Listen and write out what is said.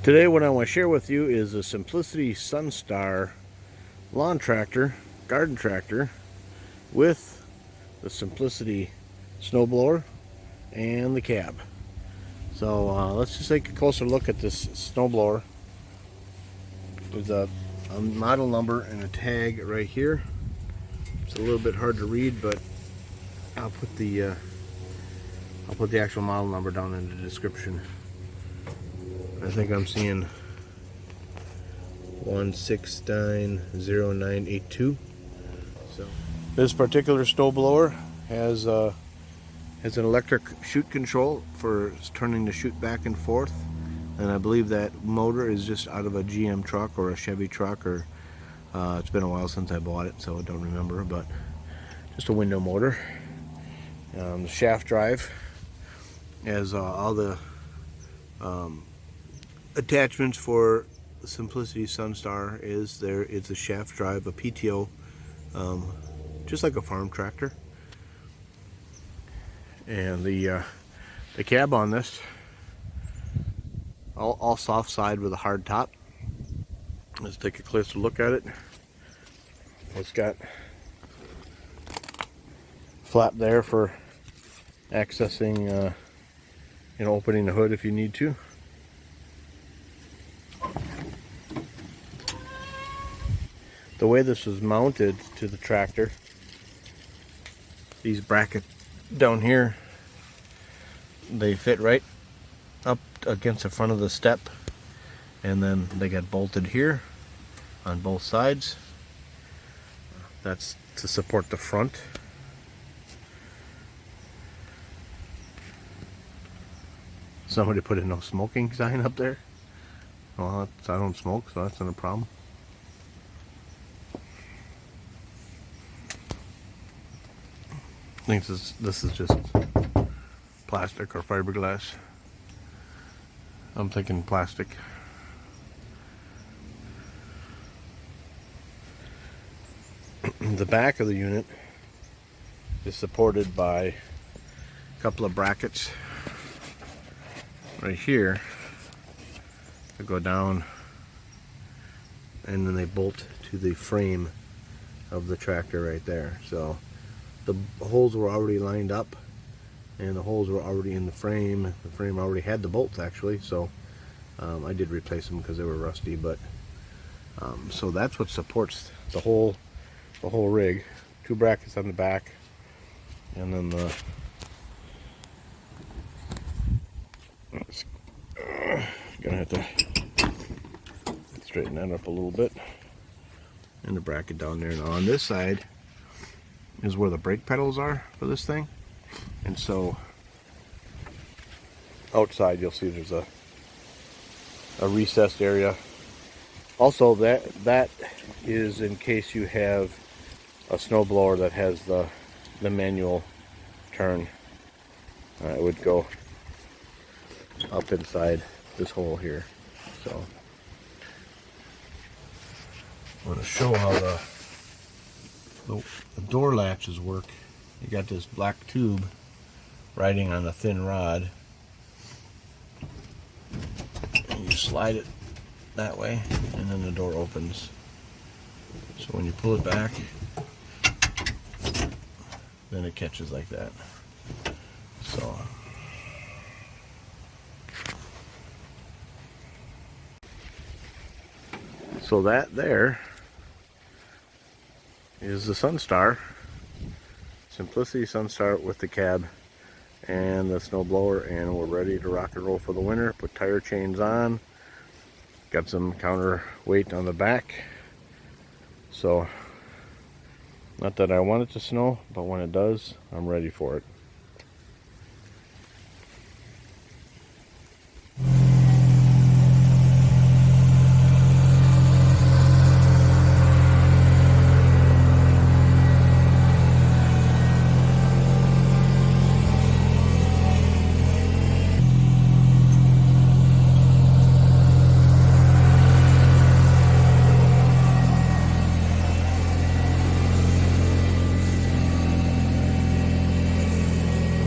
Today what I want to share with you is a Simplicity Sunstar lawn tractor, garden tractor, with the Simplicity snowblower and the cab. So let's just take a closer look at this snowblower. There's a model number and a tag right here. It's a little bit hard to read, but I'll put the actual model number down in the description. I think I'm seeing 1690982. So this particular snowblower has an electric chute control for turning the chute back and forth, and I believe that motor is just out of a GM truck or a Chevy truck, or it's been a while since I bought it, so I don't remember, but just a window motor. The shaft drive has all the attachments for the Simplicity Sunstar is there. It's a shaft drive, a PTO, just like a farm tractor. And the cab on this, all soft side with a hard top. Let's take a closer look at it. It's got flap there for accessing, opening the hood if you need to. The way this was mounted to the tractor, these brackets down here, they fit right up against the front of the step, and then they got bolted here on both sides. That's to support the front. Somebody put a no smoking sign up there. Well, I don't smoke, so that's not a problem. I think this is just plastic or fiberglass. I'm thinking plastic. The back of the unit is supported by a couple of brackets right here that go down, and then they bolt to the frame of the tractor right there. So the holes were already lined up, and the holes were already in the frame. The frame already had the bolts, actually, so I did replace them because they were rusty. But so that's what supports the whole rig. Two brackets on the back, and then the gonna have to straighten that up a little bit, and the bracket down there. Now on this side is where the brake pedals are for this thing, and so outside you'll see there's a recessed area. Also, that is in case you have a snowblower that has the manual turn. It would go up inside this hole here. So I'm going to show how the door latches work. You got this black tube riding on a thin rod, and you slide it that way, and then the door opens. So when you pull it back, then it catches like that. So that there is the Sunstar, Simplicity Sunstar with the cab and the snowblower, and we're ready to rock and roll for the winter. Put tire chains on, got some counterweight on the back. So not that I want it to snow, but when it does, I'm ready for it.